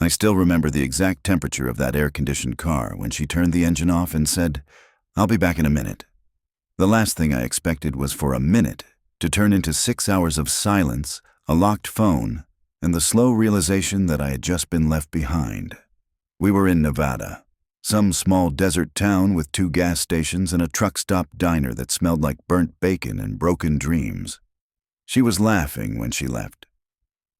I still remember the exact temperature of that air-conditioned car when she turned the engine off and said, "I'll be back in a minute." The last thing I expected was for a minute to turn into 6 hours of silence, a locked phone, and the slow realization that I had just been left behind. We were in Nevada, some small desert town with 2 gas stations and a truck-stop diner that smelled like burnt bacon and broken dreams. She was laughing when she left.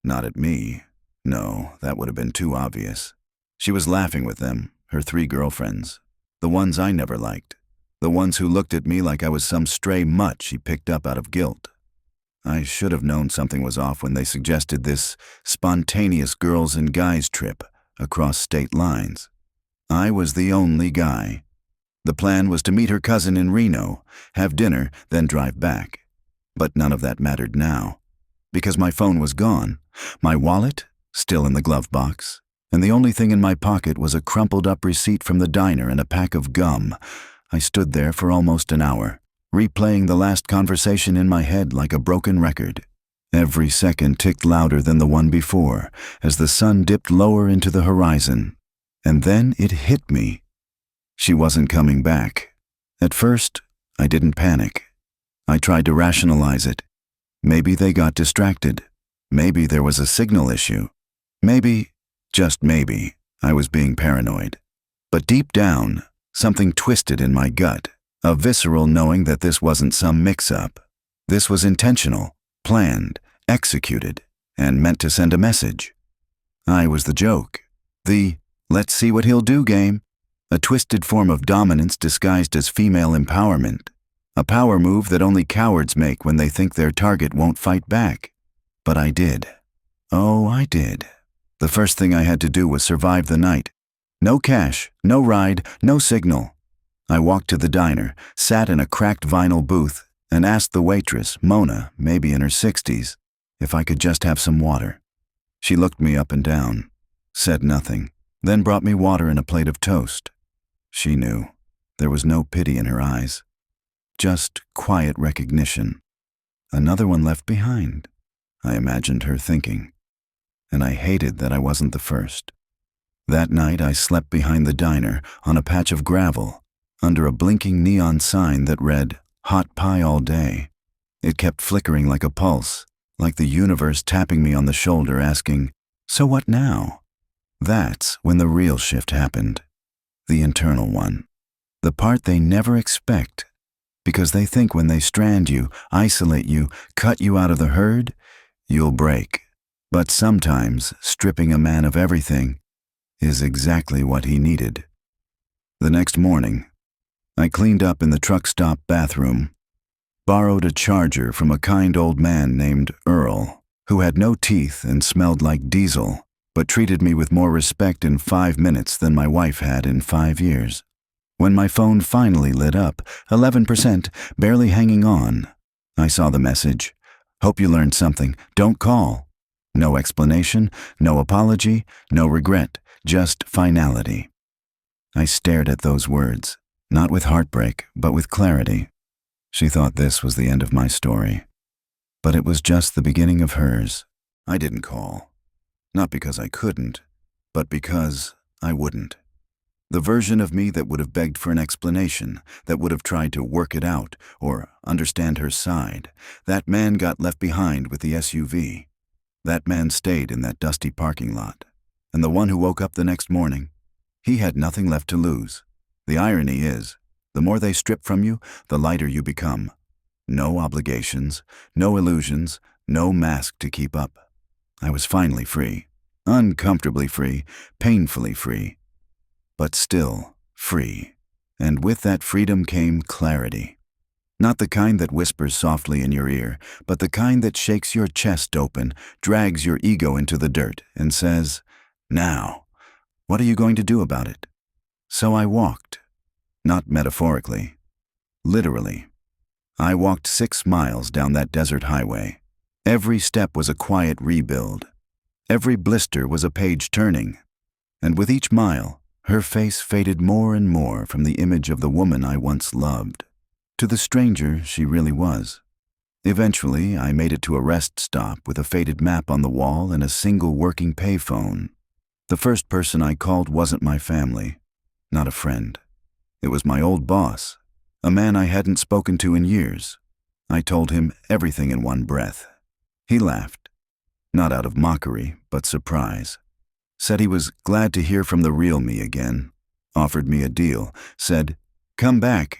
Not at me. No, that would have been too obvious. She was laughing with them, her 3 girlfriends, the ones I never liked, the ones who looked at me like I was some stray mutt she picked up out of guilt. I should have known something was off when they suggested this spontaneous girls and guys trip across state lines. I was the only guy. The plan was to meet her cousin in Reno, have dinner, then drive back. But none of that mattered now, because my phone was gone, my wallet still in the glove box, and the only thing in my pocket was a crumpled-up receipt from the diner and a pack of gum. I stood there for almost an hour, replaying the last conversation in my head like a broken record. Every second ticked louder than the one before as the sun dipped lower into the horizon. And then it hit me. She wasn't coming back. At first, I didn't panic. I tried to rationalize it. Maybe they got distracted. Maybe there was a signal issue. Maybe, just maybe, I was being paranoid. But deep down, something twisted in my gut, a visceral knowing that this wasn't some mix-up. This was intentional, planned, executed, and meant to send a message. I was the joke. The "let's see what he'll do" game. A twisted form of dominance disguised as female empowerment. A power move that only cowards make when they think their target won't fight back. But I did. Oh, I did. The first thing I had to do was survive the night. No cash, no ride, no signal. I walked to the diner, sat in a cracked vinyl booth, and asked the waitress, Mona, maybe in her 60s, if I could just have some water. She looked me up and down, said nothing, then brought me water and a plate of toast. She knew. There was no pity in her eyes. Just quiet recognition. Another one left behind, I imagined her thinking. And I hated that I wasn't the first. That night I slept behind the diner on a patch of gravel, under a blinking neon sign that read, "Hot pie all day." It kept flickering like a pulse, like the universe tapping me on the shoulder asking, "So what now?" That's when the real shift happened. The internal one. The part they never expect. Because they think when they strand you, isolate you, cut you out of the herd, you'll break. But sometimes stripping a man of everything is exactly what he needed. The next morning, I cleaned up in the truck stop bathroom, borrowed a charger from a kind old man named Earl, who had no teeth and smelled like diesel, but treated me with more respect in 5 minutes than my wife had in 5 years. When my phone finally lit up, 11%, barely hanging on, I saw the message, "Hope you learned something. Don't call." No explanation, no apology, no regret, just finality. I stared at those words, not with heartbreak, but with clarity. She thought this was the end of my story. But it was just the beginning of hers. I didn't call. Not because I couldn't, but because I wouldn't. The version of me that would have begged for an explanation, that would have tried to work it out or understand her side, that man got left behind with the SUV. That man stayed in that dusty parking lot. And the one who woke up the next morning, he had nothing left to lose. The irony is, the more they strip from you, the lighter you become. No obligations, no illusions, no mask to keep up. I was finally free. Uncomfortably free, painfully free. But still free. And with that freedom came clarity. Not the kind that whispers softly in your ear, but the kind that shakes your chest open, drags your ego into the dirt, and says, "Now, what are you going to do about it?" So I walked. Not metaphorically. Literally. I walked 6 miles down that desert highway. Every step was a quiet rebuild. Every blister was a page turning. And with each mile, her face faded more and more from the image of the woman I once loved to the stranger she really was. Eventually, I made it to a rest stop with a faded map on the wall and a single working payphone. The first person I called wasn't my family, not a friend. It was my old boss, a man I hadn't spoken to in years. I told him everything in one breath. He laughed, not out of mockery, but surprise. Said he was glad to hear from the real me again. Offered me a deal. Said, "Come back.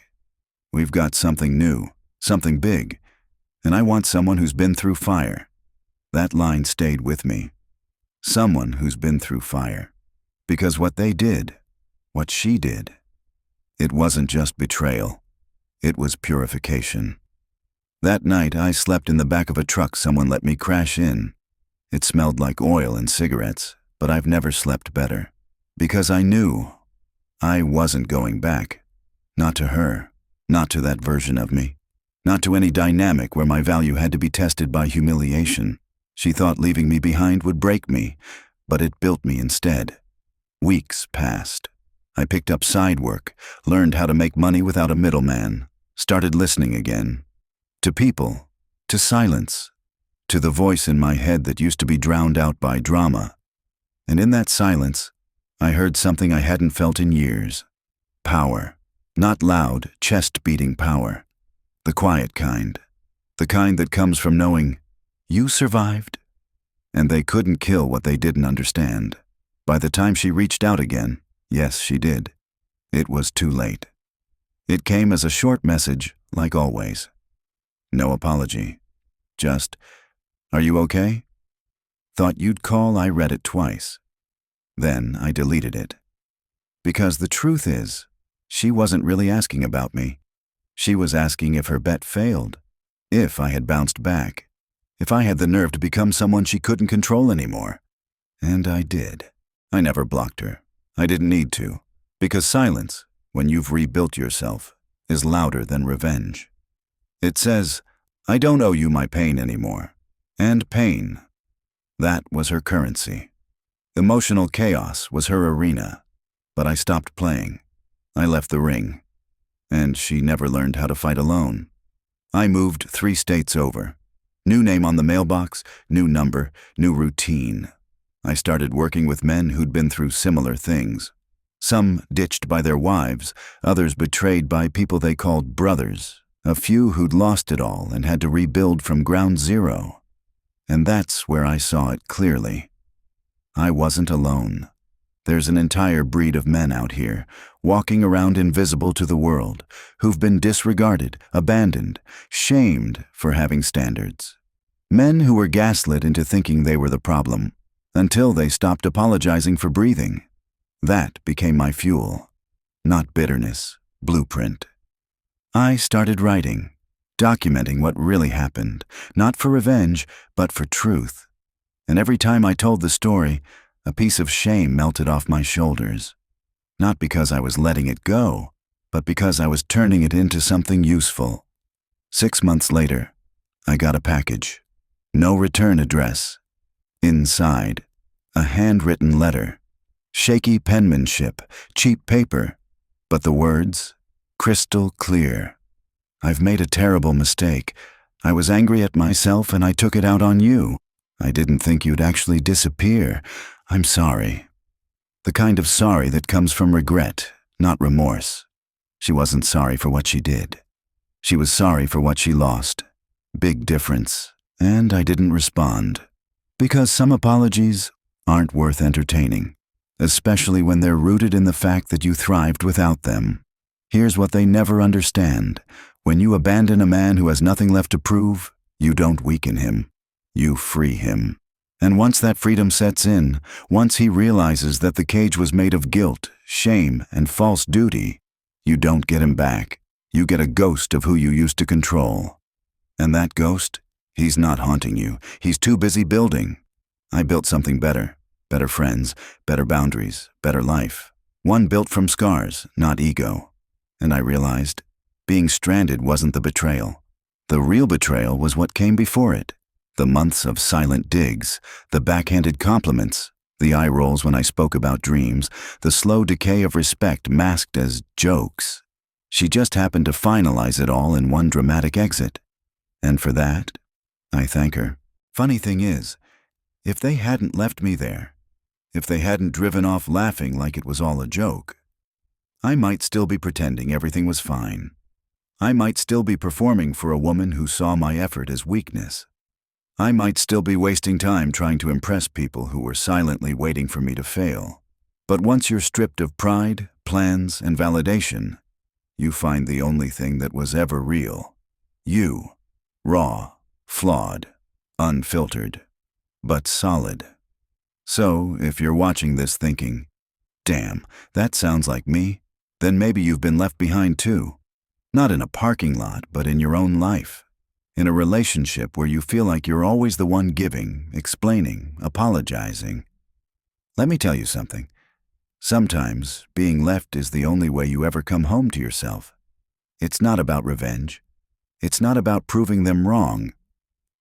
We've got something new, something big, and I want someone who's been through fire." That line stayed with me. Someone who's been through fire. Because what they did, what she did, it wasn't just betrayal. It was purification. That night, I slept in the back of a truck someone let me crash in. It smelled like oil and cigarettes, but I've never slept better. Because I knew I wasn't going back. Not to her, not to that version of me, not to any dynamic where my value had to be tested by humiliation. She thought leaving me behind would break me, but it built me instead. Weeks passed. I picked up side work, learned how to make money without a middleman, started listening again. To people, to silence, to the voice in my head that used to be drowned out by drama. And in that silence, I heard something I hadn't felt in years. Power. Not loud, chest-beating power. The quiet kind. The kind that comes from knowing you survived. And they couldn't kill what they didn't understand. By the time she reached out again, yes, she did, it was too late. It came as a short message, like always. No apology. Just, "Are you okay?" Thought you'd call. I read it twice. Then I deleted it. Because the truth is, she wasn't really asking about me. She was asking if her bet failed, if I had bounced back, if I had the nerve to become someone she couldn't control anymore. And I did. I never blocked her. I didn't need to, because silence, when you've rebuilt yourself, is louder than revenge. It says, "I don't owe you my pain anymore." And pain, that was her currency. Emotional chaos was her arena. But I stopped playing. I left the ring. And she never learned how to fight alone. I moved 3 states over. New name on the mailbox, new number, new routine. I started working with men who'd been through similar things. Some ditched by their wives, others betrayed by people they called brothers, a few who'd lost it all and had to rebuild from ground zero. And that's where I saw it clearly. I wasn't alone. There's an entire breed of men out here, walking around invisible to the world, who've been disregarded, abandoned, shamed for having standards. Men who were gaslit into thinking they were the problem, until they stopped apologizing for breathing. That became my fuel. Not bitterness, blueprint. I started writing, documenting what really happened, not for revenge, but for truth. And every time I told the story, a piece of shame melted off my shoulders. Not because I was letting it go, but because I was turning it into something useful. 6 months later, I got a package. No return address. Inside, a handwritten letter. Shaky penmanship, cheap paper, but the words, crystal clear. "I've made a terrible mistake. I was angry at myself and I took it out on you. I didn't think you'd actually disappear. I'm sorry." The kind of sorry that comes from regret, not remorse. She wasn't sorry for what she did. She was sorry for what she lost. Big difference. And I didn't respond. Because some apologies aren't worth entertaining, especially when they're rooted in the fact that you thrived without them. Here's what they never understand. When you abandon a man who has nothing left to prove, you don't weaken him. You free him. And once that freedom sets in, once he realizes that the cage was made of guilt, shame, and false duty, you don't get him back. You get a ghost of who you used to control. And that ghost, he's not haunting you. He's too busy building. I built something better. Better friends, better boundaries, better life. One built from scars, not ego. And I realized, being stranded wasn't the betrayal. The real betrayal was what came before it. The months of silent digs, the backhanded compliments, the eye rolls when I spoke about dreams, the slow decay of respect masked as jokes. She just happened to finalize it all in one dramatic exit. And for that, I thank her. Funny thing is, if they hadn't left me there, if they hadn't driven off laughing like it was all a joke, I might still be pretending everything was fine. I might still be performing for a woman who saw my effort as weakness. I might still be wasting time trying to impress people who were silently waiting for me to fail. But once you're stripped of pride, plans, and validation, you find the only thing that was ever real. You. Raw, flawed, unfiltered, but solid. So, if you're watching this thinking, damn, that sounds like me, then maybe you've been left behind too. Not in a parking lot, but in your own life. In a relationship where you feel like you're always the one giving, explaining, apologizing. Let me tell you something. Sometimes being left is the only way you ever come home to yourself. It's not about revenge. It's not about proving them wrong.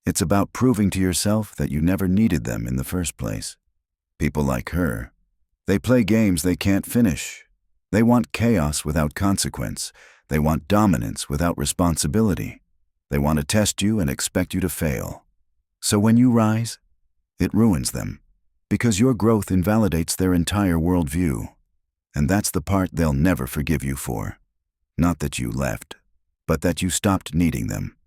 It's about proving to yourself that you never needed them in the first place. People like her, they play games they can't finish. They want chaos without consequence. They want dominance without responsibility. They want to test you and expect you to fail. So when you rise, it ruins them, because your growth invalidates their entire worldview. And that's the part they'll never forgive you for. Not that you left, but that you stopped needing them.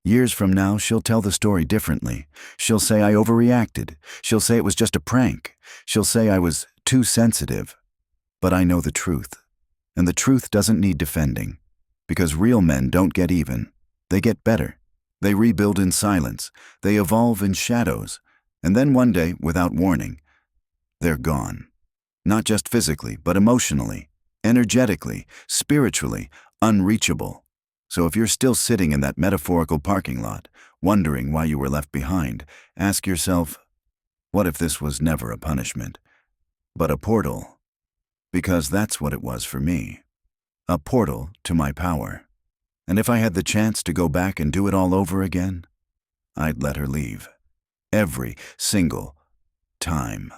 Years from now, she'll tell the story differently. She'll say I overreacted. She'll say it was just a prank. She'll say I was too sensitive. But I know the truth. And the truth doesn't need defending. Because real men don't get even. They get better. They rebuild in silence. They evolve in shadows. And then one day, without warning, they're gone. Not just physically, but emotionally, energetically, spiritually, unreachable. So if you're still sitting in that metaphorical parking lot, wondering why you were left behind, ask yourself, what if this was never a punishment, but a portal? Because that's what it was for me. A portal to my power. And if I had the chance to go back and do it all over again, I'd let her leave. Every single time.